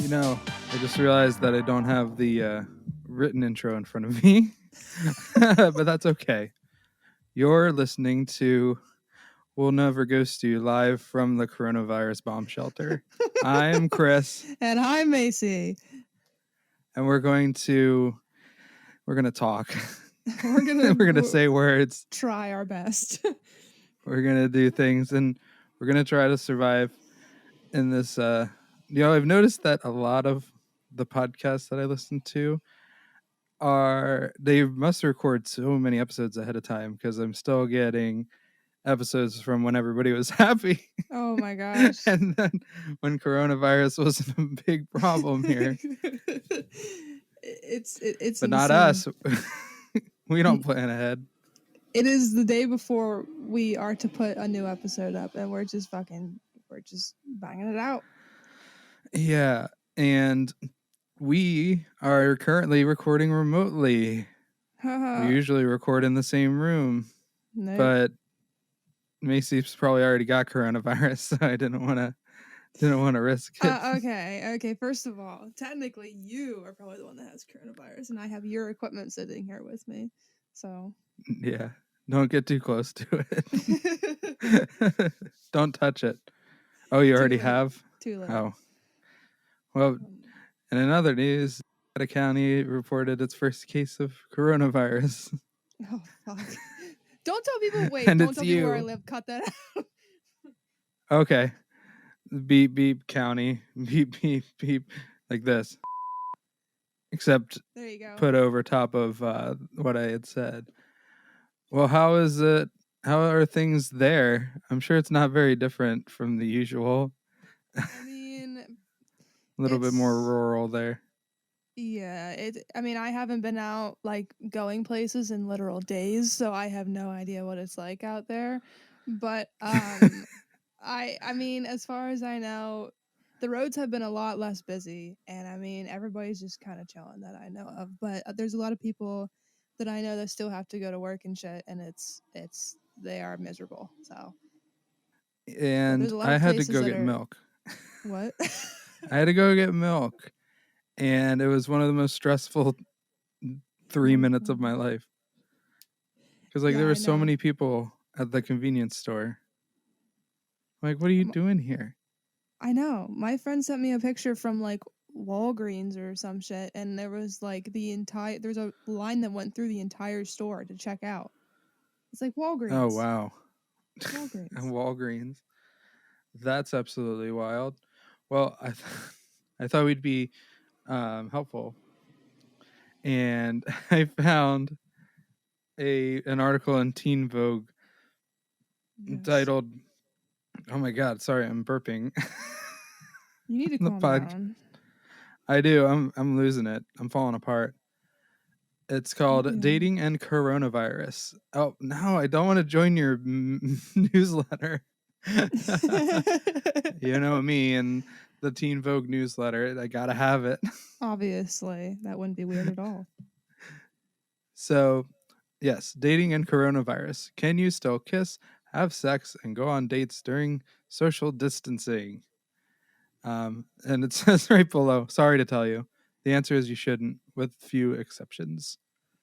You know, I just realized that I don't have the written intro in front of me, but that's okay. You're listening to We'll Never Ghost You live from the coronavirus bomb shelter. I'm Chris, And I'm Macy. and we're going to talk. We're gonna we're gonna say words. try our best. We're gonna do things, and we're gonna try to survive in this. I've noticed that a lot of the podcasts that I listen to they must record so many episodes ahead of time because I'm still getting episodes from when everybody was happy. Oh my gosh. And then when coronavirus was a big problem here. It's But not insane. us. We don't plan ahead. It is the day before we are to put a new episode up, and we're just banging it out. Yeah. And we are currently recording remotely. We usually record in the same room. Nope. But Macy's probably already got coronavirus, so I didn't want to risk it. Okay. First of all, technically, you are probably the one that has coronavirus, and I have your equipment sitting here with me. So Yeah, don't get too close to it. Don't touch it. Oh, you already have? Too late. Oh, well. In another news, Nevada County reported its first case of coronavirus. Oh fuck! Don't tell people. Wait, And don't it's tell people where I you. live. Cut that out. Okay. Beep, beep, county. Beep, beep, beep. Like this. Except There you go. put over top of what I had said. Well, how is it? How are things there? I'm sure it's not very different from the usual. I mean, A little bit more rural there. Yeah, I haven't been out like going places in literal days, so I have no idea what it's like out there. But I mean, as far as I know, the roads have been a lot less busy, and I mean, everybody's just kind of chilling that I know of. But there's a lot of people that I know that still have to go to work and shit, and they are miserable. So. And I had to go get milk. What? I had to go get milk. And it was one of the most stressful 3 minutes of my life. Because there were so many people at the convenience store. Like, what are you doing here? I know. My friend sent me a picture from like Walgreens or some shit, and there was like there's a line that went through the entire store to check out. It's like Walgreens. Oh wow. Walgreens. Walgreens. That's absolutely wild. Well, I thought we'd be helpful. And I found an article in Teen Vogue titled, oh my god, sorry, I'm burping. You need to calm down. I do. I'm losing it. I'm falling apart. It's called Dating and Coronavirus. Oh, no, I don't want to join your newsletter. You know me and the Teen Vogue newsletter. I gotta have it. Obviously, that wouldn't be weird at all. So, yes, dating and coronavirus. Can you still kiss, have sex, and go on dates during social distancing? And it says right below, sorry to tell you, the answer is you shouldn't, with few exceptions.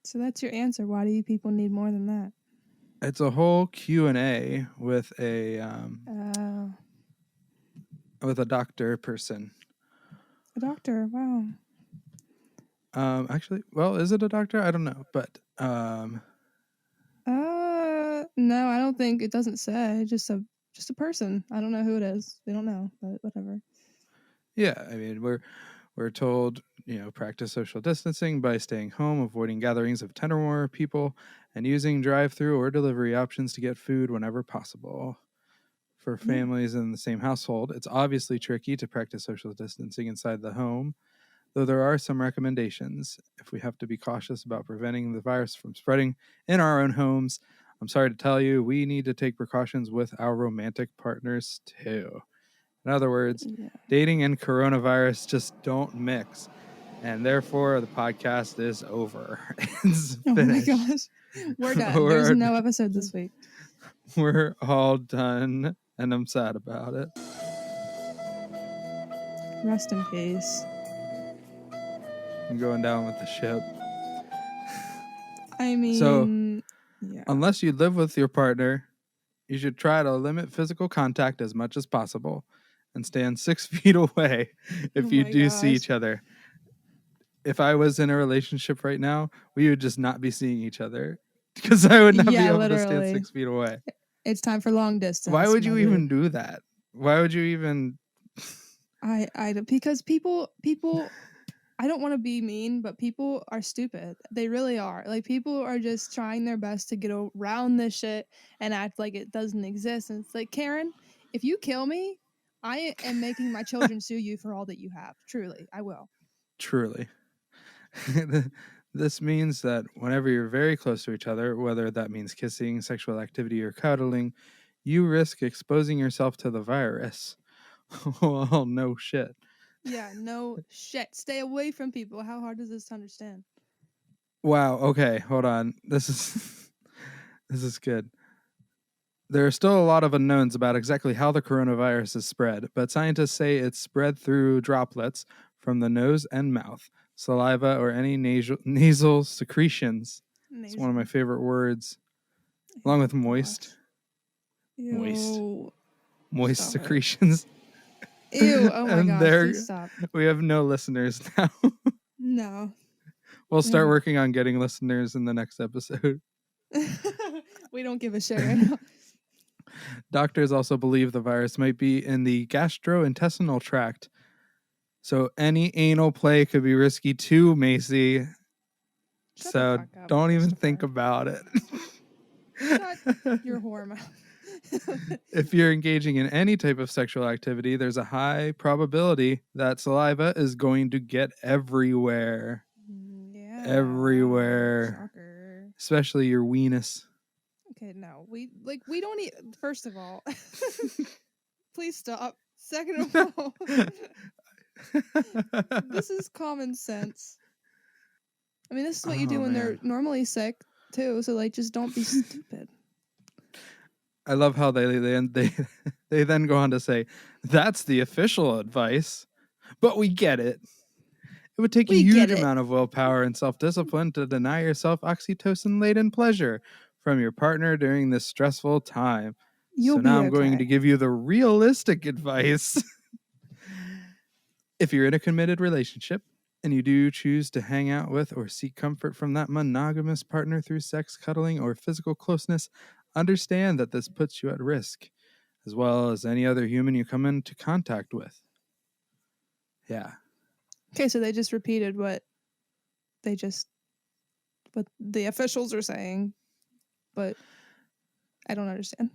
So that's your answer. Why do you people need more than that? It's a whole Q&A with a doctor person. A doctor, wow. Actually, well, is it a doctor? I don't know, but no, I don't think it doesn't say. Just a person. I don't know who it is. They don't know, but whatever. Yeah, I mean, we're told, practice social distancing by staying home, avoiding gatherings of 10 or more people, and using drive-through or delivery options to get food whenever possible. For families in the same household, it's obviously tricky to practice social distancing inside the home, though there are some recommendations. If we have to be cautious about preventing the virus from spreading in our own homes, I'm sorry to tell you, we need to take precautions with our romantic partners too. In other words, dating and coronavirus just don't mix. And therefore, the podcast is over. It's finished. Oh my gosh. We're done. There's no episode this week. We're all done, and I'm sad about it. Rest in peace. I'm going down with the ship. I So, mean, yeah. unless you live with your partner, you should try to limit physical contact as much as possible and stand 6 feet away if Oh you my do see gosh. each other. If I was in a relationship right now, we would just not be seeing each other because I would not be Yeah, able to stand literally. 6 feet away. It's time for long distance. Why would my you dude. even do that? Why would you even? Because people I don't want to be mean, but people are stupid. They really are. Like, people are just trying their best to get around this shit and act like it doesn't exist. And it's like, Karen, if you kill me, I am making my children sue you for all that you have. Truly, I will. Truly. This means that whenever you're very close to each other, whether that means kissing, sexual activity, or cuddling, you risk exposing yourself to the virus. Well, no shit. Yeah, no shit. Stay away from people. How hard is this to understand? Wow. Okay, hold on. This is this is good. There are still a lot of unknowns about exactly how the coronavirus is spread, but scientists say it's spread through droplets from the nose and mouth, saliva, or any nasal secretions. It's one of my favorite words, along with moist. Ew. Moist Stop it. secretions. Ew. Oh my And gosh. there, Please stop. we have no listeners now. No. We'll start No. working on getting listeners in the next episode. We don't give a shit right now. Doctors also believe the virus might be in the gastrointestinal tract. So any anal play could be risky too, Macy. Shut the So fuck up, don't even think Christopher. about it. Shut your whore mouth. If you're engaging in any type of sexual activity, there's a high probability that saliva is going to get everywhere. Yeah. Everywhere. Shocker. Especially your weenus. Okay, no. We don't need. First of all, please stop. Second of all, this is common sense. I mean, this is what you do when they're normally sick too. So like, just don't be stupid. I love how they then go on to say, that's the official advice, but we get it. It would take a huge amount of willpower and self-discipline to deny yourself oxytocin-laden pleasure from your partner during this stressful time. So now I'm going to give you the realistic advice. If you're in a committed relationship and you do choose to hang out with or seek comfort from that monogamous partner through sex, cuddling, or physical closeness, understand that this puts you at risk, as well as any other human you come into contact with. Yeah. Okay, so they just repeated what the officials are saying, but I don't understand.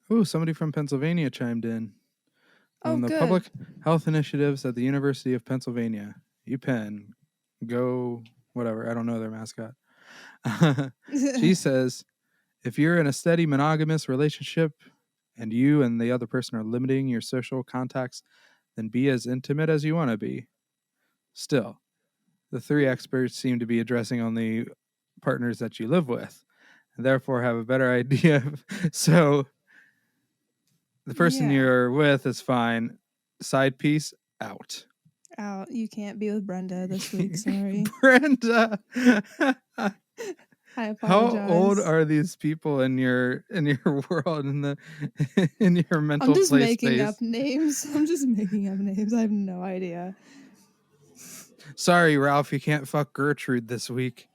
Oh, somebody from Pennsylvania chimed in. On the good. Public Health Initiatives at the University of Pennsylvania. UPenn. Go, whatever. I don't know their mascot. She says, if you're in a steady monogamous relationship and you and the other person are limiting your social contacts, then be as intimate as you want to be. Still, the three experts seem to be addressing only partners that you live with, and therefore have a better idea. So the person you're with is fine. Side piece, out. Out. You can't be with Brenda this week. Sorry. Brenda. I apologize. How old are these people in your world, in your mental I'm just play making space? up names. I'm just making up names. I have no idea. Sorry, Ralph, you can't fuck Gertrude this week.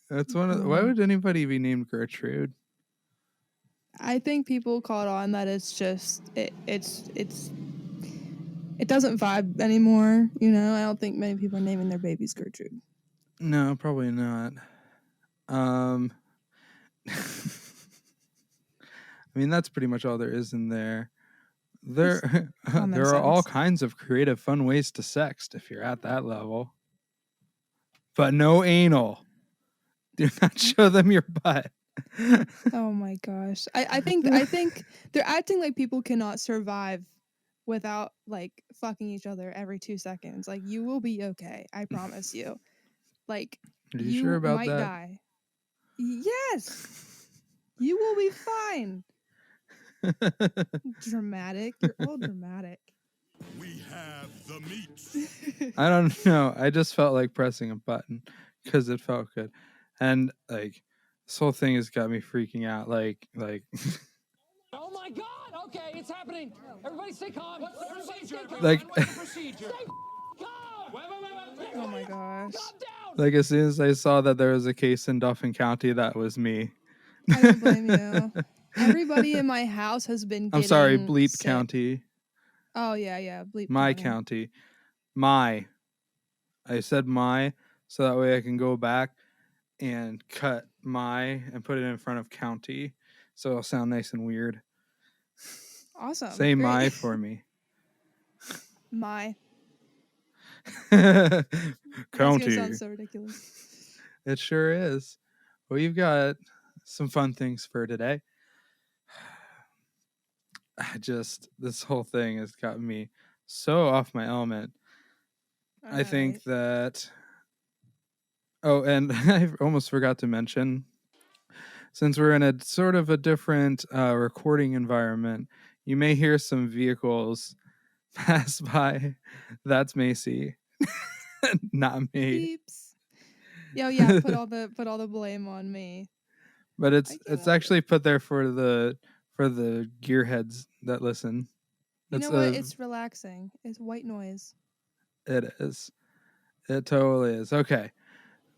That's one of. Why would anybody be named Gertrude? I think people caught on that it's just it doesn't vibe anymore. You know, I don't think many people are naming their babies Gertrude. No, probably not. I mean, that's pretty much all there is in there. There are all kinds of creative, fun ways to sext if you're at that level. But no anal. Do not show them your butt. Oh my gosh. I think they're acting like people cannot survive without like fucking each other every 2 seconds. Like, you will be okay. I promise you. Like, are you sure about might die. Yes. You will be fine. Dramatic. You're all dramatic. We have the meat. I don't know. I just felt like pressing a button because it felt good. And like this whole thing has got me freaking out. Like Oh my God! Okay, it's happening. Everybody stay calm. What's the procedure? Like- What's the procedure? Stay calm. Wait. Oh my gosh. Calm down. like as soon as I saw that there was a case in Dauphin County, that was me. I don't blame you. Everybody in my house has been I'm getting sorry, Bleep sick. County. Oh yeah, bleep. My County. county. My. I said my so that way I can go back and cut my and put it in front of county so it'll sound nice and weird. Awesome. Say Great. my for me. My. That's gonna County. sound so ridiculous. It sure is. Well, you've got some fun things for today. This whole thing has got me so off my element. I think that. Oh, and I almost forgot to mention, since we're in a sort of a different recording environment, you may hear some vehicles pass by. That's Macy, not me. Beeps. Yo, yeah, put all the blame on me. But it's get actually put there for the gearheads that listen. You know what? It's relaxing. It's white noise. It is. It totally is. Okay.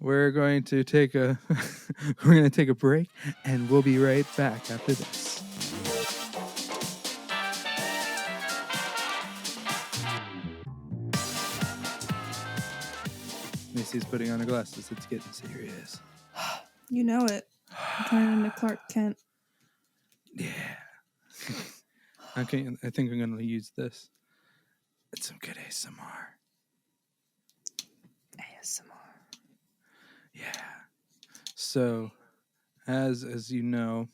We're going to take a break and we'll be right back after this. Macy's putting on her glasses. It's getting serious. You know it. I'm turning into Clark Kent. Yeah. I think I'm going to use this. It's some good ASMR. Yeah. So, as you know,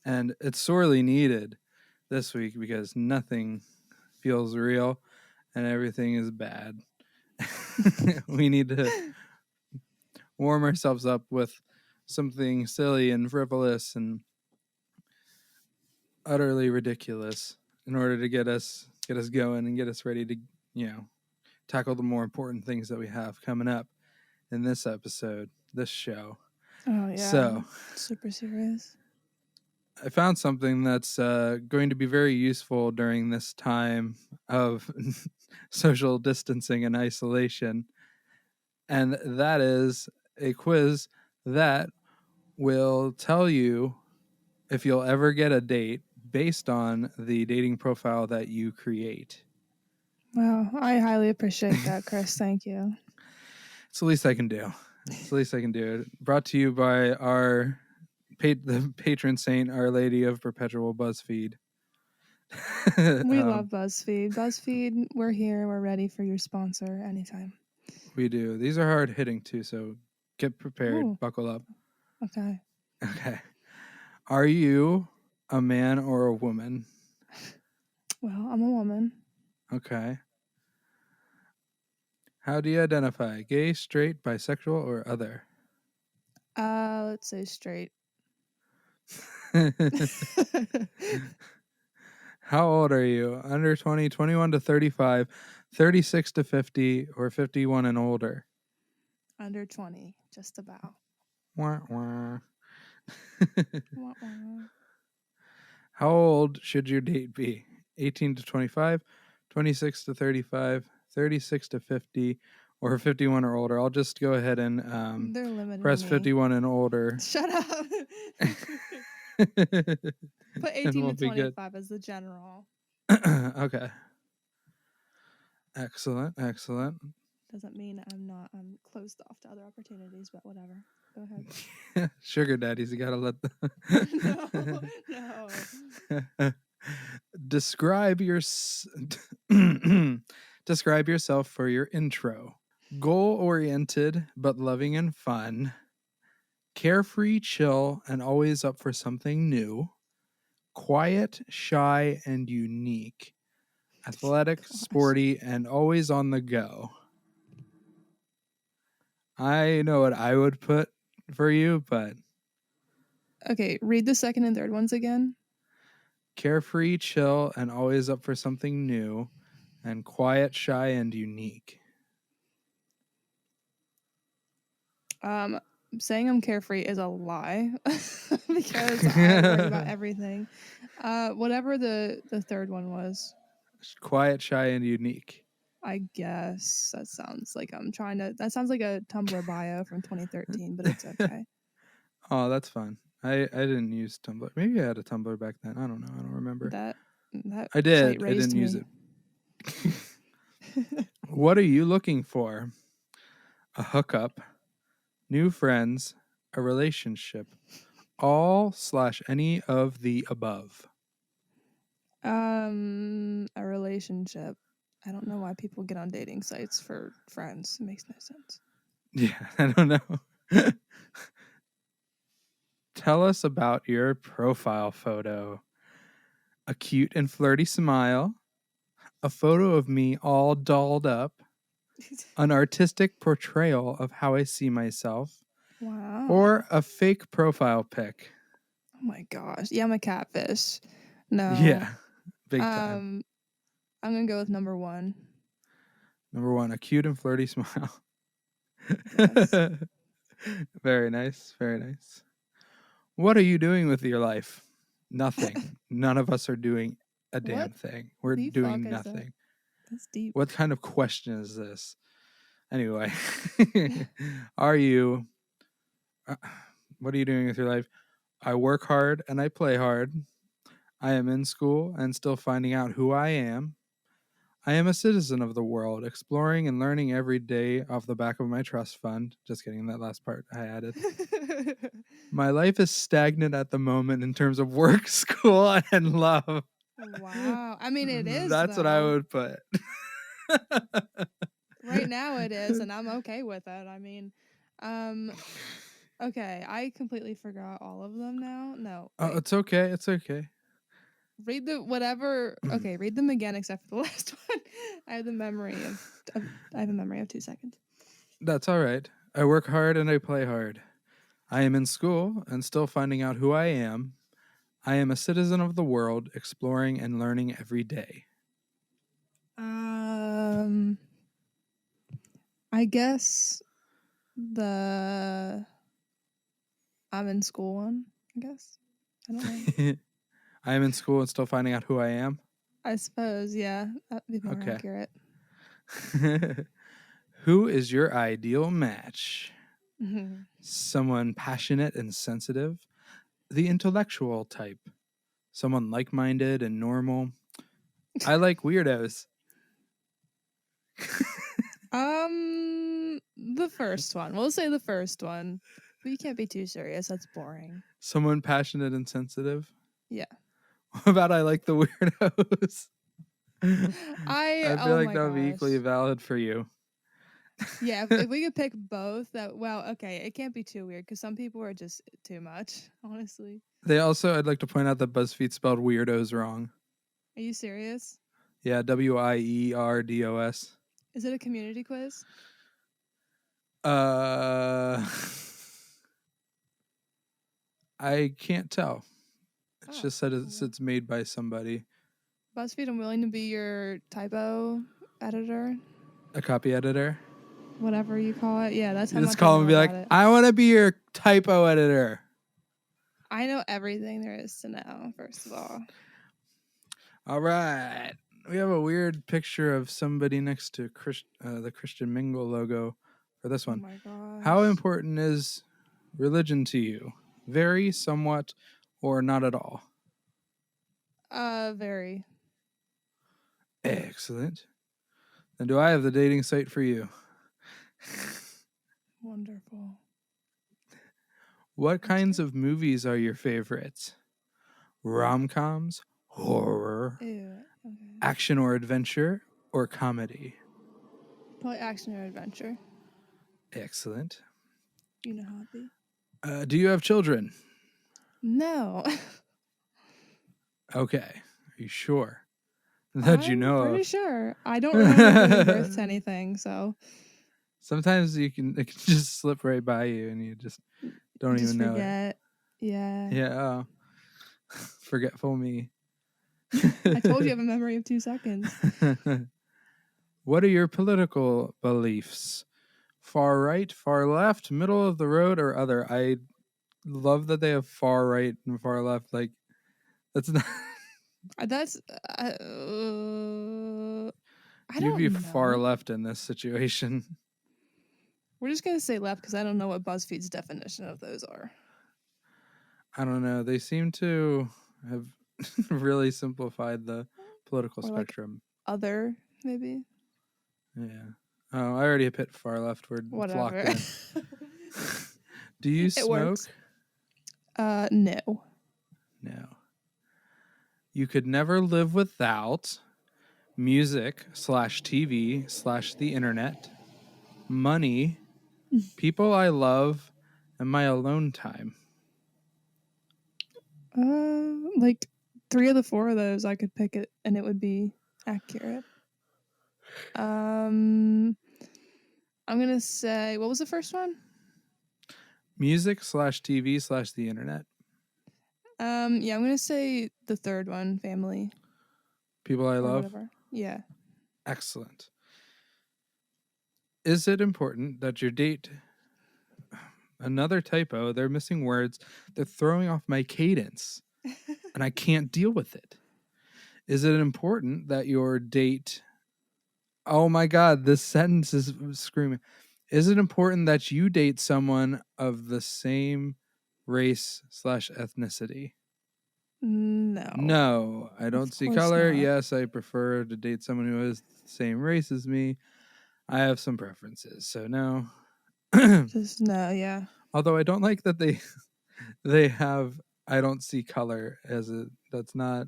and it's sorely needed this week because nothing feels real and everything is bad. We need to warm ourselves up with something silly and frivolous and utterly ridiculous in order to get us going and get us ready to, tackle the more important things that we have coming up in this episode, this show. Oh yeah. So, super serious. I found something that's going to be very useful during this time of social distancing and isolation. And that is a quiz that will tell you if you'll ever get a date based on the dating profile that you create. Wow, I highly appreciate that, Chris. Thank you. It's the least I can do. It's the least I can do. Brought to you by our the patron saint, Our Lady of Perpetual BuzzFeed. We love BuzzFeed. BuzzFeed, we're here. We're ready for your sponsor anytime. We do. These are hard hitting too, so get prepared. Ooh. Buckle up. Okay. Are you a man or a woman? Well, I'm a woman. Okay. How do you identify? Gay, straight, bisexual, or other? Let's say straight. How old are you? Under 20, 21 to 35, 36 to 50, or 51 and older? Under 20, just about. Wah, wah. Wah, wah. How old should your date be? 18 to 25, 26 to 35, 36 to 50, or 51 or older? I'll just go ahead and They're limiting press me. 51 and older. Shut up. Put 18 to 25 as the general. Okay. Excellent. Doesn't mean I'm closed off to other opportunities, but whatever. Go ahead. Sugar daddies, you gotta let No. Describe yourself for your intro. Goal-oriented but loving and fun. Carefree, chill, and always up for something new. Quiet, shy, and unique. Athletic, sporty, and always on the go. I know what I would put for you, but... Okay, read the second and third ones again. carefree, chill, and always up for something new, and quiet, shy, and unique. Saying I'm carefree is a lie because I worry about everything. Whatever the third one was, Quiet, shy, and unique. I guess that sounds like that sounds like a Tumblr bio from 2013, but it's okay. Oh, that's fun. I didn't use Tumblr. Maybe I had a Tumblr back then. I don't know. I don't remember. That I site did. I raised didn't use me. it. What are you looking for? A hookup, new friends, a relationship, all/any of the above. A relationship. I don't know why people get on dating sites for friends. It makes no sense. Yeah, I don't know. Tell us about your profile photo. A cute and flirty smile, a photo of me all dolled up, an artistic portrayal of how I see myself, Wow. or a fake profile pic. Oh my gosh. Yeah, I'm a catfish. No. Yeah, big time. I'm gonna go with number 1. Number 1, a cute and flirty smile. Yes. Very nice, very nice. What are you doing with your life? Nothing. None of us are doing a damn What thing. We're the doing fuck is that? nothing. That's deep. What kind of question is this? Anyway, are you what are you doing with your life? I work hard and I play hard. I am in school and still finding out who I am. I am a citizen of the world, exploring and learning every day off the back of my trust fund. Just kidding, that last part I added. My life is stagnant at the moment in terms of work, school, and love. Wow. I mean, it is. That's what I though. would put. Right now it is, and I'm okay with it. I mean, okay, I completely forgot all of them now. No, Oh, wait. it's okay. It's okay. Read whatever. Okay, read them again except for the last one. I have a memory of 2 seconds. That's all right. I work hard and I play hard. I am in school and still finding out who I am. I am a citizen of the world, exploring and learning every day. I guess the I'm in school one. I guess I don't know. I am in school and still finding out who I am. I suppose, yeah, that'd be more Okay. accurate. Who is your ideal match? Someone passionate and sensitive, the intellectual type, someone like-minded and normal. I like weirdos. The first one. We'll say the first one. But you can't be too serious. That's boring. Someone passionate and sensitive. Yeah. What about I like the weirdos? I feel oh like my that would be equally gosh. valid for you. Yeah, if we could pick both, okay, it can't be too weird because some people are just too much, honestly. I'd like to point out that BuzzFeed spelled weirdos wrong. Are you serious? Yeah, WIERDOS. Is it a community quiz? I can't tell. It's Oh, just said well. it's made by somebody. BuzzFeed, I'm willing to be your typo editor, A copy editor. whatever you call it. Yeah, that's how You just much call I him and know be like, about it. I want to be your typo editor. I know everything there is to know, first of all. All right. We have a weird picture of somebody next to the Christian Mingle logo for this one. Oh my gosh. How important is religion to you? Very, somewhat, or not at all? Very. Excellent. Then do I have the dating site for you? Wonderful. What kinds of movies are your favorites? Rom-coms, horror, Ew. Okay. action or adventure, or comedy? Probably action or adventure. Excellent. You know how it be. Do you have children? No. Okay. Are you sure? That you know I'm pretty of. sure. I don't remember giving birth to anything, so Sometimes it can just slip right by you and you just don't just even know it. forget. Yeah. Yeah. Forgetful me. I told you I have a memory of 2 seconds. What are your political beliefs? Far right, far left, middle of the road, or other? I love that they have far right and far left. Like, that's not. That's I You'd be don't far know. left in this situation. We're just gonna say left because I don't know what BuzzFeed's definition of those are. I don't know. They seem to have really simplified the political Or like spectrum. other, maybe. Yeah. Oh, I already hit far left. We're Whatever. locked in. Do you It smoke? works. No. No. You could never live without music / TV / the internet, money, people I love, and my alone time. Like 3 of the 4 of those, I could pick it, and it would be accurate. I'm gonna say, what was the first one? Music / TV / the internet. Yeah, I'm gonna say the third one, family People I or love. whatever. Yeah. Excellent. Is it important that your date... Another typo. They're missing words. They're throwing off my cadence, and I can't deal with it. Is it important that your date... Oh my God, this sentence is screaming. Is it important that you date someone of the same race / ethnicity? No. No, I don't see course color. not. Yes, I prefer to date someone who is the same race as me. I have some preferences, so no. Just no, yeah. Although I don't like that they have I don't see color as a... That's not...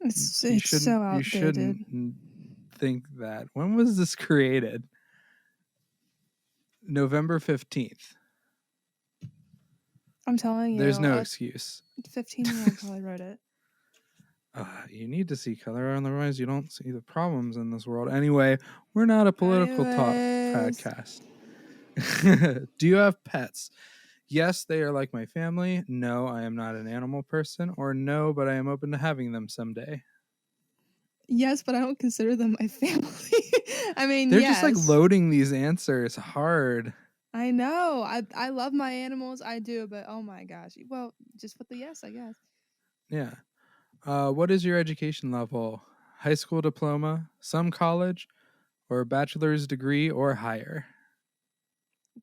It's You so shouldn't outdated. think that. When was this created? November 15th. I'm telling you. There's no a excuse. 15-year-old probably wrote it. You need to see color, otherwise you don't see the problems in this world. Anyway, we're not a political talk Anyways. podcast. Do you have pets? Yes, they are like my family. No, I am not an animal person. Or no, but I am open to having them someday. Yes, but I don't consider them my family. I mean, They're yes. just like loading these answers hard. I know. I love my animals. I do, but oh my gosh. Well, just put the yes, I guess. Yeah. What is your education level? High school diploma, some college, or a bachelor's degree or higher?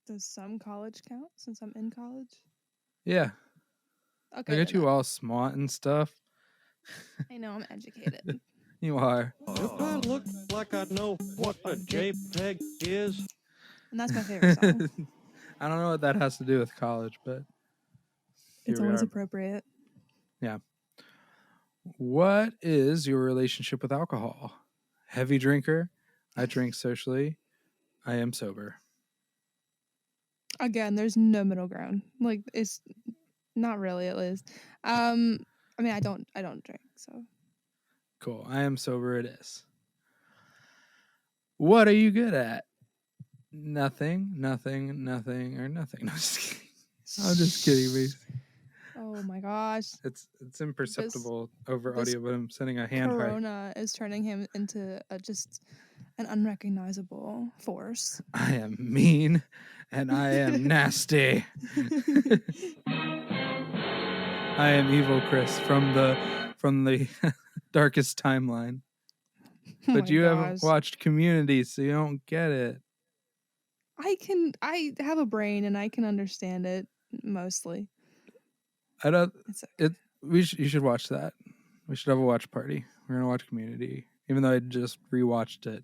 Does some college count since I'm in college? Yeah. Okay. I got then you all smart and stuff. I know I'm educated. You are. Do I look like I know what a JPEG is? And that's my favorite song. I don't know what that has to do with college, but It's here we always are. appropriate. Yeah. What is your relationship with alcohol? Heavy drinker. I drink socially. I am sober. Again, there's no middle ground. Like it's not really at least. I mean I don't drink, so Cool. I am sober. It is. What are you good at? Nothing, or nothing. No, I'm just kidding, Macy. oh my gosh. It's imperceptible over this audio, but I'm sending a hand high. Corona is turning him into just an unrecognizable force. I am mean and I am nasty. I am evil Chris from the darkest timeline. Oh But my you haven't gosh. watched Community, so you don't get it. I have a brain and I can understand it mostly. I don't. It's okay. You should watch that. We should have a watch party. We're gonna watch Community, even though I just rewatched it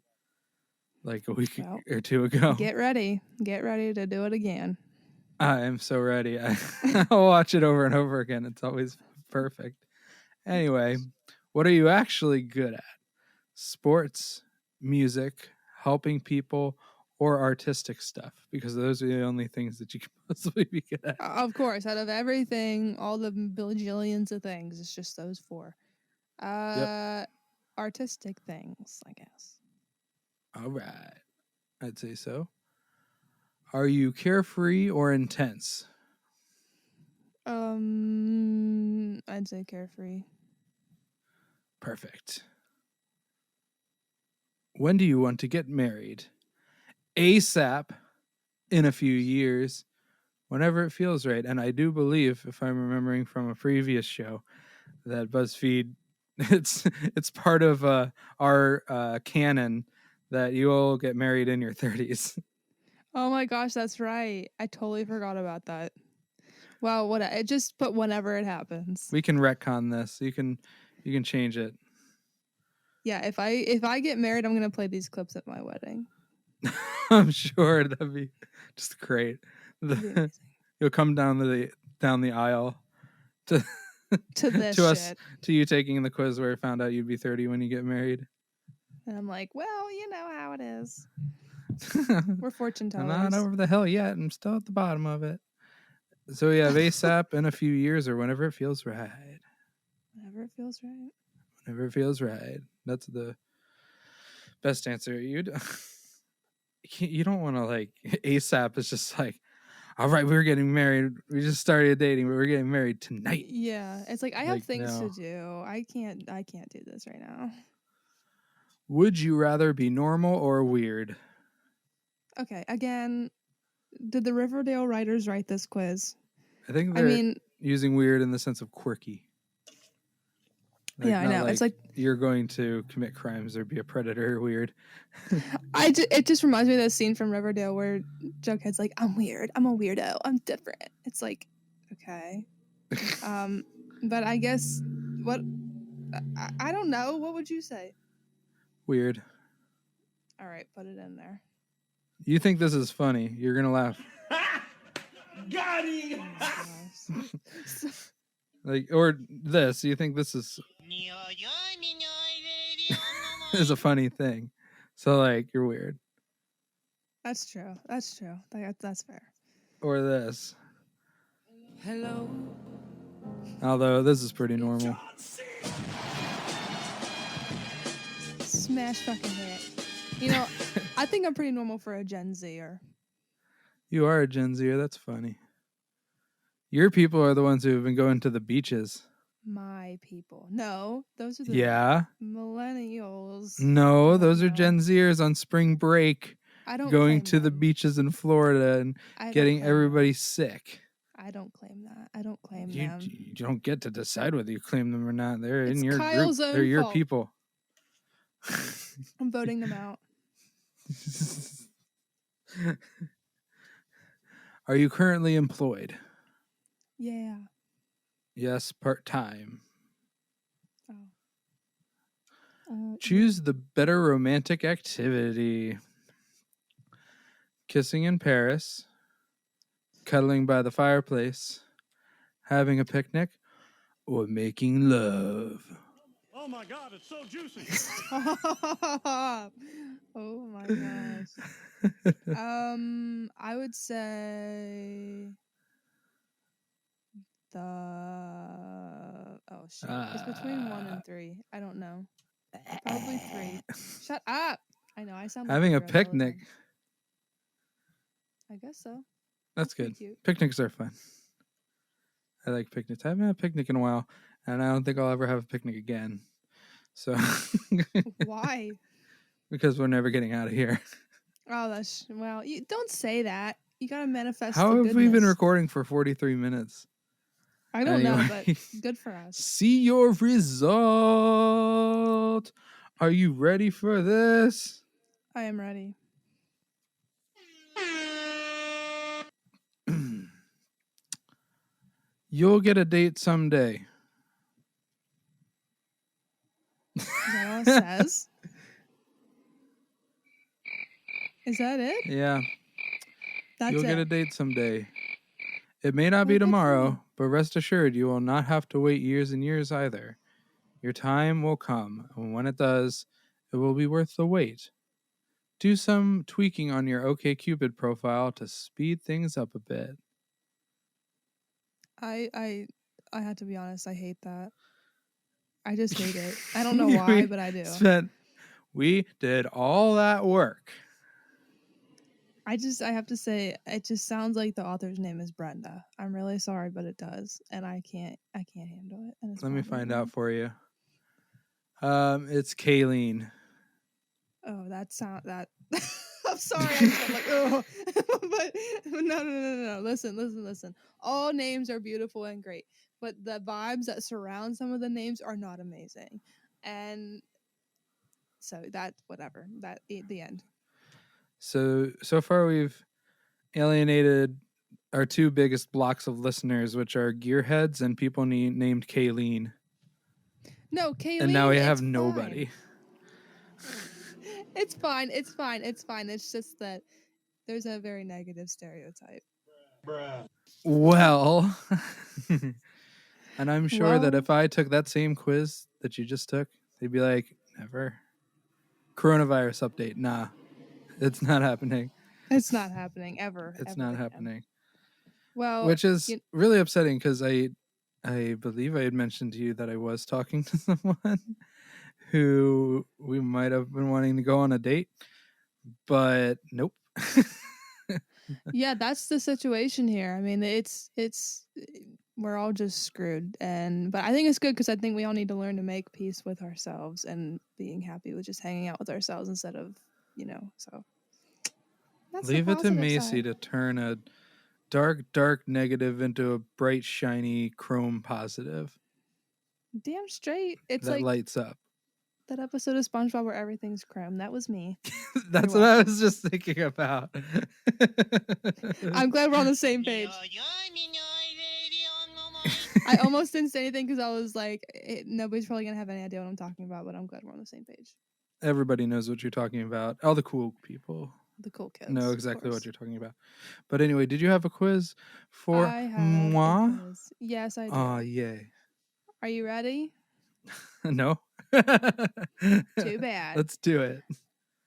like a week Well, or two ago. Get ready to do it again. I am so ready. I'll watch it over and over again. It's always perfect. Anyway, what are you actually good at? Sports, music, helping people, or artistic stuff? Because those are the only things that you can possibly be good at. Of course, out of everything, all the bajillions of things, it's just those 4. Artistic things, I guess. All right. I'd say so. Are you carefree or intense? I'd say carefree. Perfect. When do you want to get married? ASAP, in a few years, whenever it feels right. And I do believe, if I'm remembering from a previous show, that BuzzFeed, it's part of our canon that you all get married in your 30s. Oh my gosh, that's right. I totally forgot about that. Well, what I just put whenever it happens. We can retcon this. You can change it. Yeah, if I get married, I'm gonna play these clips at my wedding. I'm sure that'd be just great. It'd be amazing. You'll come down the aisle to To this to us shit. to you taking the quiz where I found out you'd be 30 when you get married. And I'm like, well, you know how it is. I'm We're fortune tellers. not over the hill yet. I'm still at the bottom of it. So we have ASAP in a few years or whenever it feels right. Whenever it feels right. Whenever it feels right. That's the best answer. You don't want to like ASAP is just like, all right, we're getting married. We just started dating, but we're getting married tonight. Yeah, it's like I have Like, things no. to do. I can't do this right now. Would you rather be normal or weird? Okay, again, did the Riverdale writers write this quiz? I think I they're mean, using weird in the sense of quirky. yeah, I not know. It's like you're going to commit crimes or be a predator. Weird. it just reminds me of that scene from Riverdale where Jughead's like, "I'm weird. I'm a weirdo. I'm different." It's like, okay, but I guess what I don't know. What would you say? Weird. All right, put it in there. You think this is funny? You're gonna laugh. Got him! Like, or this? You think this is is a funny thing? So like, you're weird. That's true. That's true. That's fair. Or this? Hello. Although this is pretty normal. Smash fucking hit. You know, I think I'm pretty normal for a Gen Zer. You are a Gen Zer. That's funny. Your people are the ones who have been going to the beaches. My people. No, those are the Yeah. millennials. No, those are No. Gen Zers on spring break, I don't going claim to the them. beaches in Florida and I don't getting claim everybody them. sick. I don't claim that. I don't claim You them. don't get to decide whether you claim them or not. They're It's in your Kyle's group. own They're your fault. people. I'm voting them out. Are you currently employed? Yeah. Yes, part-time. Oh. Choose the better romantic activity. Kissing in Paris, cuddling by the fireplace, having a picnic, or making love. Oh my God, it's so juicy. Stop. Oh my gosh. I would say it's between 1 and 3. I don't know. Probably 3. Shut up. I know I sound like Having a girl all the picnic. time. I guess so. That's pretty good. cute. Picnics are fun. I like picnics. I haven't had a picnic in a while, and I don't think I'll ever have a picnic again. So, Why? because we're never getting out of here. Oh, well. You don't say that. You gotta manifest. How the have we been goodness. recording for 43 minutes? I don't know, Anyway. but good for us. See your result. Are you ready for this? I am ready. You'll get a date someday. Is that all it says? Is that it? Yeah, That's you'll it. get a date someday. It may not be Well, good for you. tomorrow, but rest assured you will not have to wait years and years either. Your time will come, and when it does, it will be worth the wait. Do some tweaking on your OkCupid profile to speed things up a bit. I had to be honest. I hate that. I just hate it. I don't know why, but I do. We did all that work. I have to say, it just sounds like the author's name is Brenda. I'm really sorry, but it does, and I can't handle it. And it's Let me probably find wrong. out for you. It's Kayleen. Oh, that sound that. I'm sorry. I'm like, oh, but no. Listen. All names are beautiful and great, but the vibes that surround some of the names are not amazing, and so that whatever. That the end. So far we've alienated our two biggest blocks of listeners, which are gearheads and people named Kayleen. No, Kayleen. And now we have it's nobody. Fine. It's fine. It's just that there's a very negative stereotype. Bruh. Well, and I'm sure that Well- if I took that same quiz that you just took, they'd be like, never. Coronavirus update. Nah, it's not happening. It's not happening ever. It's ever not again. happening. Well, Which is you- really upsetting because I believe I had mentioned to you that I was talking to someone who we might have been wanting to go on a date, but nope. yeah, that's the situation here. I mean, it's we're all just screwed, but I think it's good because I think we all need to learn to make peace with ourselves and being happy with just hanging out with ourselves instead of, so. That's the Leave it to positive Macy side. to turn a dark negative into a bright, shiny chrome positive Damn straight. It's that like lights up. that episode of SpongeBob where everything's chrome. That was me. That's You're what I was just thinking about. I'm glad we're on the same page. I almost didn't say anything because I was like, nobody's probably going to have any idea what I'm talking about, but I'm glad we're on the same page. Everybody knows what you're talking about. All the cool people The cool kids. know of exactly what course. you're talking about. But anyway, did you have a quiz for I have moi? a quiz. Yes, I do. Ah, yay. Are you ready? No? Too bad. Let's do it.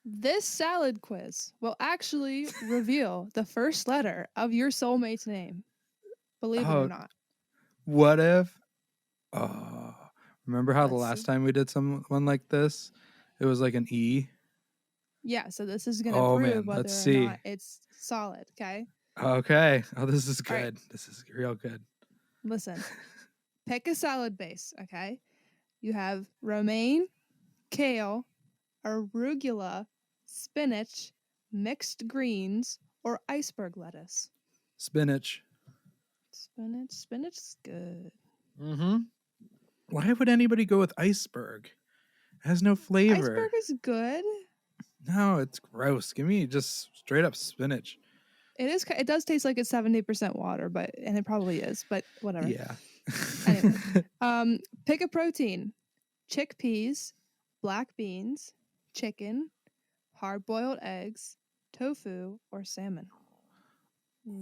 This salad quiz will actually reveal the first letter of your soulmate's name. Believe it Oh. or not. What if? Remember how the Let's last see. time we did one like this? It was like an E. Yeah, so this is going to Oh, prove man, whether let's or see. not it's solid, okay? Okay. Oh, this is All right. good. This is real good. Listen. Pick a salad base, okay? You have romaine, kale, arugula, spinach, mixed greens, or iceberg lettuce. Spinach. Spinach is good. Mm-hmm. Why would anybody go with iceberg? It has no flavor. Iceberg is good. No, it's gross. Give me just straight up spinach. It is. It does taste like it's 70% water, and it probably is. But whatever. Yeah. Anyway. Pick a protein: chickpeas, black beans, chicken, hard-boiled eggs, tofu, or salmon.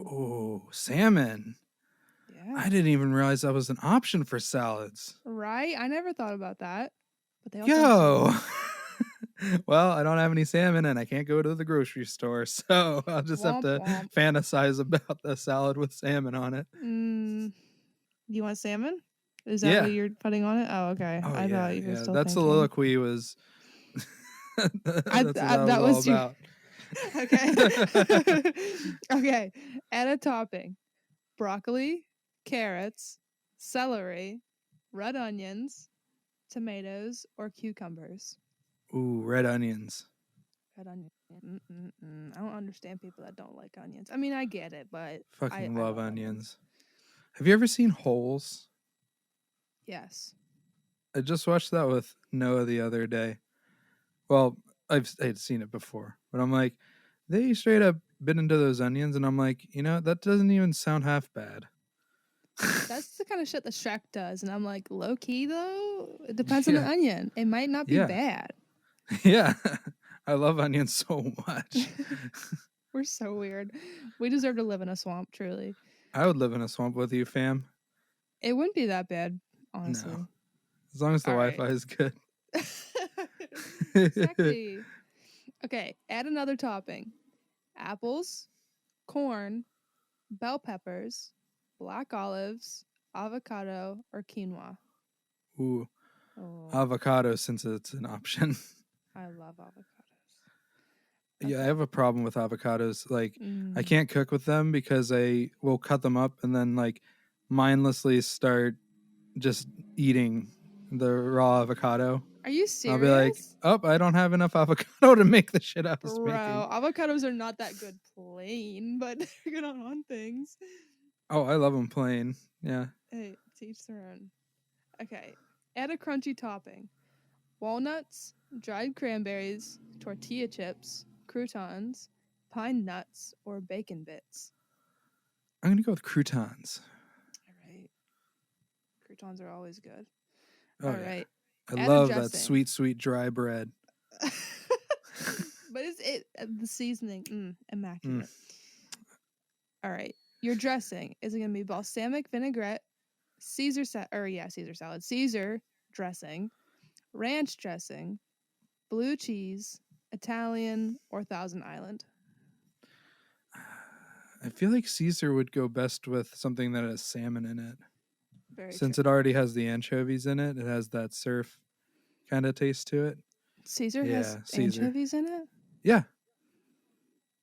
Oh, salmon. Yeah. I didn't even realize that was an option for salads. Right? I never thought about that. But they also Yo. Well, I don't have any salmon and I can't go to the grocery store, so I'll just have Womp to womp. fantasize about the salad with salmon on it. You want salmon? Is that Yeah. what you're putting on it? Oh, okay. Oh, I yeah, thought you were yeah. still That thinking. soliloquy was. That's what that was was all you. about. Okay. Okay. Add a topping: broccoli, carrots, celery, red onions, tomatoes, or cucumbers. Ooh, red onions. Red onion. I don't understand people that don't like onions. I mean, I get it, but Fucking I love don't onions. Have you ever seen Holes? Yes. I just watched that with Noah the other day. Well, I'd seen it before, but I'm like, they straight up bit into those onions, and I'm like, that doesn't even sound half bad. That's the kind of shit that Shrek does, and I'm like, low key though. It depends on the Yeah. onion. It might not be Yeah. bad. Yeah, I love onions so much. We're so weird. We deserve to live in a swamp, truly. I would live in a swamp with you, fam. It wouldn't be that bad, honestly. No. As long as the All right. Wi-Fi is good. Exactly. Okay, add another topping: apples, corn, bell peppers, black olives, avocado, or quinoa. Ooh, Oh, avocado since it's an option. I love avocados. Yeah, I Okay. have a problem with avocados. Like, I Mm. can't cook with them because I will cut them up and then mindlessly start just eating the raw avocado. Are you serious? I'll be like, oh, I don't have enough avocado to make the shit I was Bro, making. avocados are not that good plain, but they're good on things. Oh, I love them plain. Yeah. Hey, to each their own. Okay, add a crunchy topping: walnuts, dried cranberries, tortilla chips, croutons, pine nuts, or bacon bits. I'm going to go with croutons. All right, croutons are always good. Oh, All yeah. right, I add a love that dressing. sweet, sweet dry bread. But it's the seasoning, immaculate. All right, your dressing is it gonna be balsamic vinaigrette, Caesar salad, Caesar dressing, ranch dressing, blue cheese, Italian, or Thousand Island? I feel like Caesar would go best with something that has salmon in it. Very Since true. it already has the anchovies in it, it has that surf kind of taste to it. Caesar has Yeah, Caesar. anchovies in it. Yeah.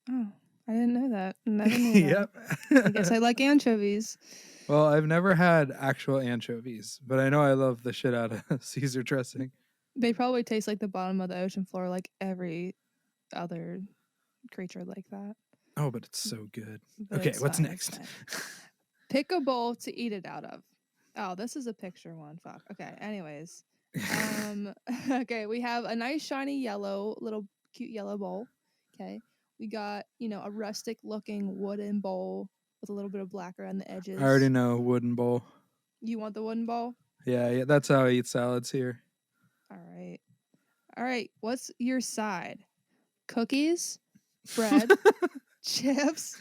Oh, I didn't know that. Never knew that. Yep. I guess I like anchovies. Well, I've never had actual anchovies, but I know I love the shit out of Caesar dressing. They probably taste like the bottom of the ocean floor, like every other creature like that. Oh, but it's so good. But Okay, it's what's fine, it's next? fine. Pick a bowl to eat it out of. Oh, this is a picture one. Fuck. Okay. Anyways. Okay, we have a nice shiny yellow, little cute yellow bowl. Okay. We got, a rustic looking wooden bowl with a little bit of black around the edges. I already know wooden bowl. You want the wooden bowl? Yeah, that's how I eat salads here. All right. All right. What's your side? Cookies, bread, chips,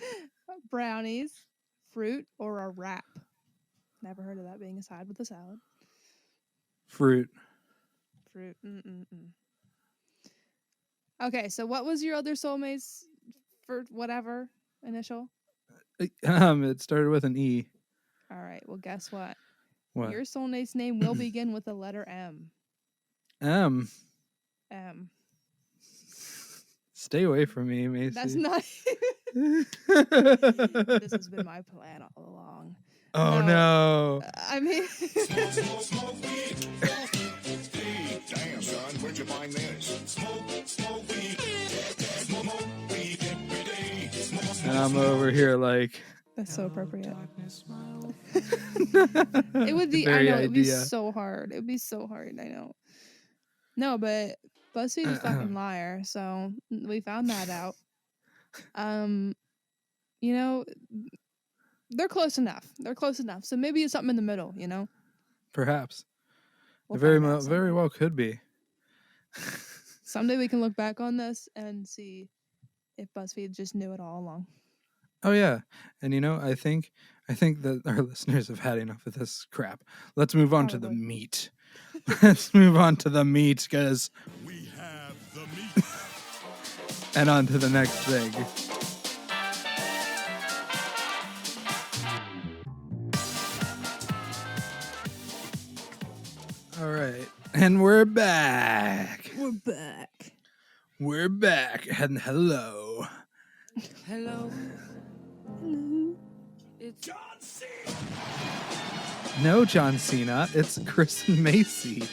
brownies, fruit, or a wrap? Never heard of that being a side with a salad. Fruit. Fruit. Okay, so what was your other soulmate's for whatever initial? It started with an E. All right. Well, guess what? What? Your soulmate's name will begin with the letter M. M. M. Stay away from me, Macy. That's not. This has been my plan all along. Oh no. I mean. Damn, son, where'd you find this? Smoke weed. Smoke weed every day. And I'm over here like. That's so appropriate. It would be. I know it would be so hard. It would be so hard. I know. No, but BuzzFeed's a fucking liar. So we found that out. They're close enough. So maybe it's something in the middle. Perhaps. We'll It very find out someday. well could be. Someday we can look back on this and see if BuzzFeed just knew it all along. Oh yeah, and I think that our listeners have had enough of this crap. Let's move on to the Probably. meat. Let's move on to the meat, because We have the meat. and on to the next thing. All right, and we're back. We're back. We're back, and hello. Hello. John C. No, John Cena. It's Chris and Macy.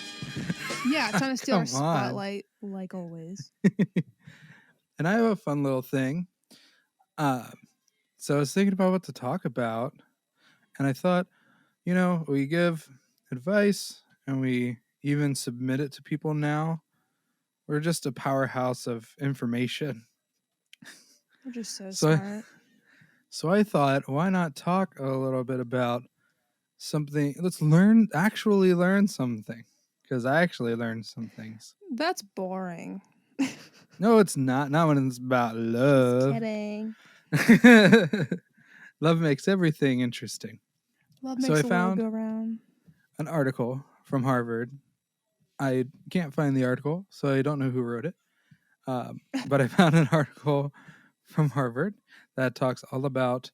Yeah, trying to steal our Come on. spotlight like always. And I have a fun little thing. So I was thinking about what to talk about, and I thought, we give advice and we even submit it to people now. We're just a powerhouse of information. We're just so So- smart. So I thought, why not talk a little bit about something? Let's actually learn something, because I actually learned some things. That's boring. No, it's not. Not when it's about love. Kidding. Love makes everything interesting. Love So makes I the found- world go round. An article from Harvard. I can't find the article, so I don't know who wrote it. But I found an article from Harvard that talks all about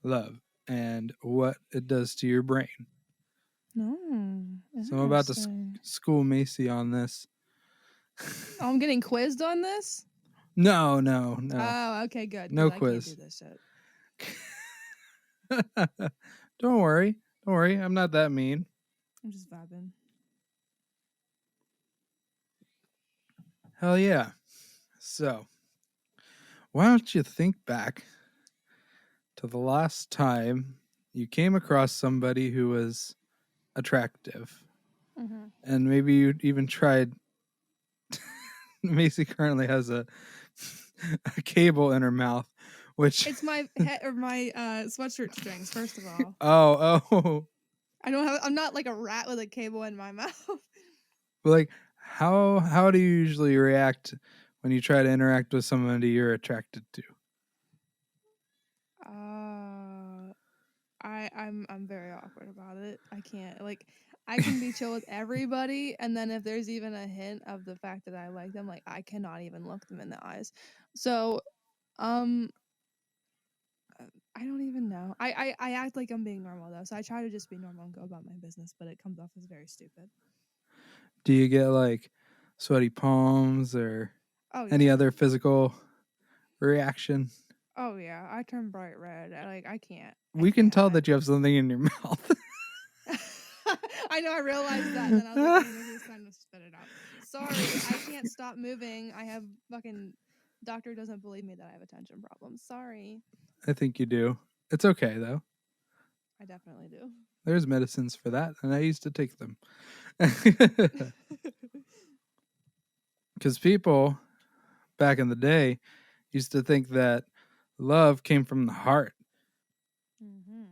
love and what it does to your brain. No. So I'm about to interesting. school Macy on this. Oh, I'm getting quizzed on this? No. Oh, okay, good. No 'cause I quiz. Can't do this shit. Don't worry. I'm not that mean. I'm just vibing. Hell yeah. So, why don't you think back to the last time you came across somebody who was attractive? Mm-hmm. And maybe you even tried. Macy currently has a cable in her mouth, which It's my head or my sweatshirt strings. First of all, oh, I don't have. I'm not like a rat with a cable in my mouth. like how do you usually react when you try to interact with somebody you're attracted to? I'm very awkward about it. I can't like. I can be chill with everybody, and then if there's even a hint of the fact that I like them, like I cannot even look them in the eyes. So, um, I don't even know. I act like I'm being normal though, so I try to just be normal and go about my business, but it comes off as very stupid. Do you get like sweaty palms or Oh any yeah. other physical reaction? Oh yeah. I turn bright red. I can't. We can tell that you have something in your mouth. I know. I realized that, and then I was like, maybe it's time to spit it out. Sorry, I can't stop moving. I have fucking doctor doesn't believe me that I have attention problems. Sorry. I think you do. It's okay though. I definitely do. There's medicines for that, and I used to take them. Because people back in the day used to think that love came from the heart, Mm-hmm.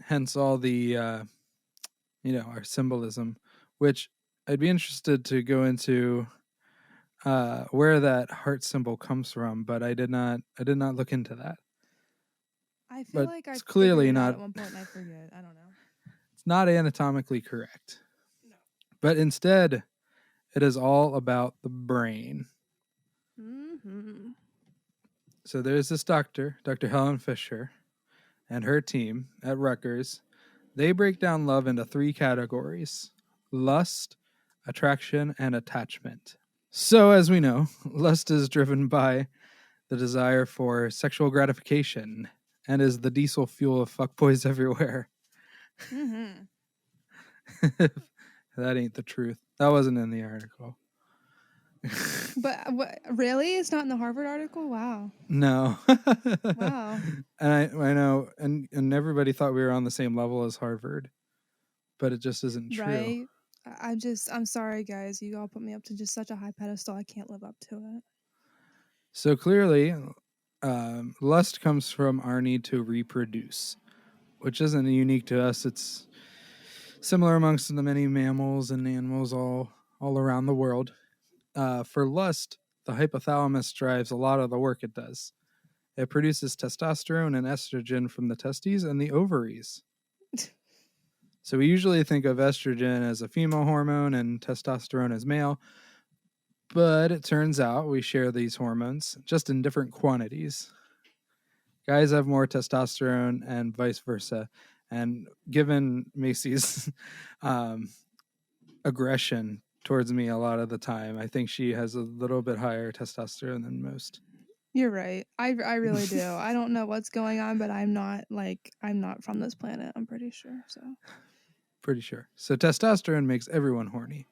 hence all the our symbolism, which I'd be interested to go into where that heart symbol comes from, but I did not look into that. I feel But like I it's figured clearly it out not at one point and I forget. I don't know. it's not anatomically correct. No. But instead, it is all about the brain. Mm-hmm. So there's this doctor, Dr. Helen Fisher, and her team at Rutgers. They break down love into 3 categories: lust, attraction, and attachment. So, as we know, lust is driven by the desire for sexual gratification and is the diesel fuel of fuckboys everywhere. Mm-hmm. That ain't the truth. That wasn't in the article. But what? Really? It's not in the Harvard article? Wow. No. Wow. And I know, and everybody thought we were on the same level as Harvard, but it just isn't true. Right? I'm sorry, guys. You all put me up to just such a high pedestal. I can't live up to it. So clearly, lust comes from our need to reproduce, which isn't unique to us. It's similar amongst the many mammals and animals all around the world. For lust, the hypothalamus drives a lot of the work it does. It produces testosterone and estrogen from the testes and the ovaries. So we usually think of estrogen as a female hormone and testosterone as male, but it turns out we share these hormones just in different quantities. Guys have more testosterone and vice versa. And given Macy's aggression towards me a lot of the time, I think she has a little bit higher testosterone than most. You're right. I really do. I don't know what's going on, but I'm not from this planet. I'm pretty sure. So Pretty sure. So testosterone makes everyone horny.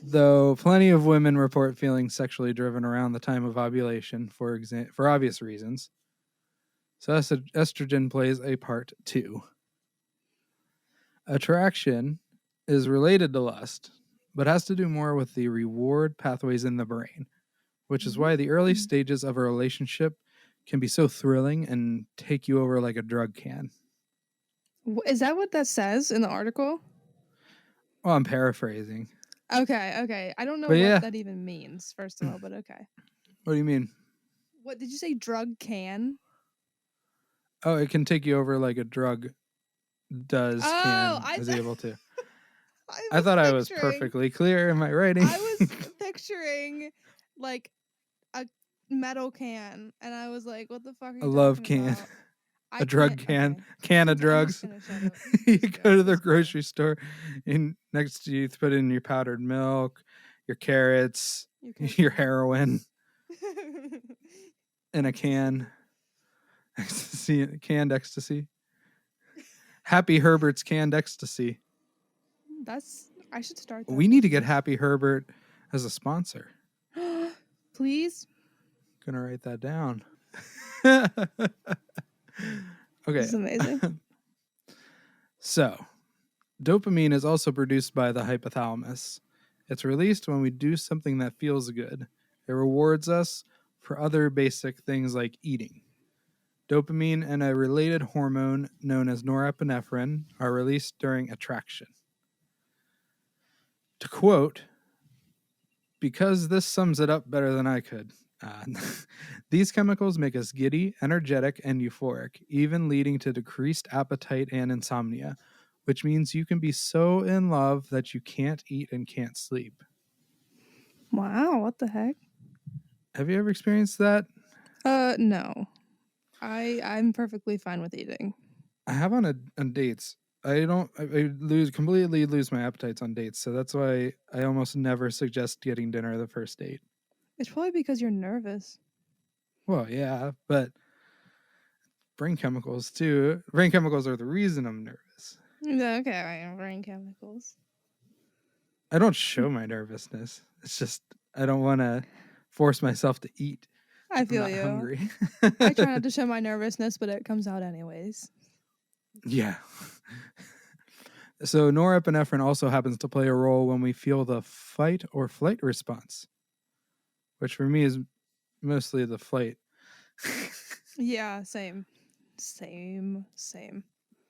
Though plenty of women report feeling sexually driven around the time of ovulation, for obvious reasons. So estrogen plays a part too. Attraction is related to lust, but has to do more with the reward pathways in the brain, which is why the early stages of a relationship can be so thrilling and take you over like a drug can. is that what that says in the article? Well, I'm paraphrasing. Okay. I don't know But what yeah. that even means, first of all, but okay. What do you mean? What did you say? Drug can? Oh, it can take you over like a drug does is thought- able to. I thought I was perfectly clear in my writing. I was picturing like a metal can, and I was like, "What the fuck are you A love talking can. about?" A drug can. Okay. Can of I'm just drugs. gonna shut up. You Just go to the just grocery store, and next to you put in your powdered milk, your carrots, your heroin, in a can. Ecstasy, canned ecstasy. Happy Herbert's canned ecstasy. I should start that. We need to get Happy Herbert as a sponsor. Please? Gonna write that down. This Okay. is amazing. So, dopamine is also produced by the hypothalamus. It's released when we do something that feels good. It rewards us for other basic things like eating. Dopamine and a related hormone known as norepinephrine are released during attraction. To quote, because this sums it up better than I could. These chemicals make us giddy, energetic, and euphoric, even leading to decreased appetite and insomnia, which means you can be so in love that you can't eat and can't sleep. Wow, what the heck? Have you ever experienced that? No. I'm perfectly fine with eating. I have on dates. I completely lose my appetites on dates, so that's why I almost never suggest getting dinner the first date. It's probably because you're nervous. Well, yeah, but brain chemicals too. Brain chemicals are the reason I'm nervous. Yeah, okay, right, brain chemicals. I don't show my nervousness. It's just I don't want to force myself to eat. I I'm feel not you. hungry. I try not to show my nervousness, but it comes out anyways. Yeah. So norepinephrine also happens to play a role when we feel the fight or flight response, which for me is mostly the flight. Yeah, same.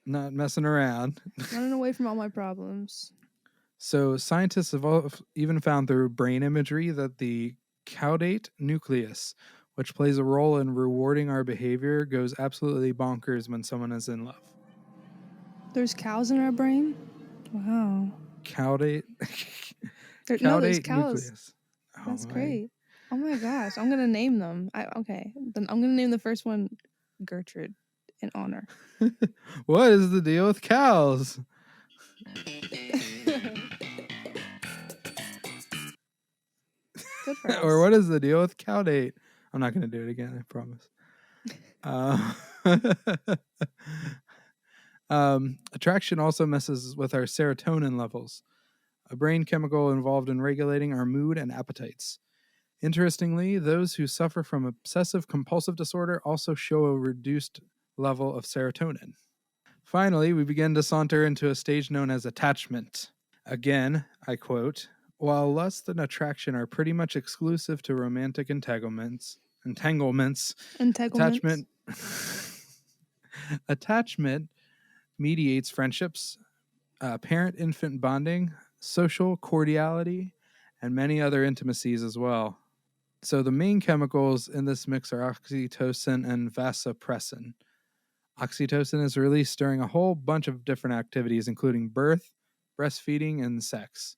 Not messing around. Running away from all my problems. So scientists have even found through brain imagery that the caudate nucleus, which plays a role in rewarding our behavior, goes absolutely bonkers when someone is in love. There's cows in our brain? Wow. Caudate. There's Caudate cows. nucleus. Oh That's my. great. Oh my gosh. I'm going to name them. Okay. Then I'm going to name the first one Gertrude in honor. What is the deal with cows? Good for us. Or what is the deal with caudate? I'm not going to do it again, I promise. Attraction also messes with our serotonin levels, a brain chemical involved in regulating our mood and appetites. Interestingly, those who suffer from obsessive compulsive disorder also show a reduced level of serotonin. Finally, we begin to saunter into a stage known as attachment. Again, I quote, while lust and attraction are pretty much exclusive to romantic entanglements, attachment mediates friendships, parent-infant bonding, social cordiality, and many other intimacies as well. So the main chemicals in this mix are oxytocin and vasopressin. Oxytocin is released during a whole bunch of different activities, including birth, breastfeeding, and sex.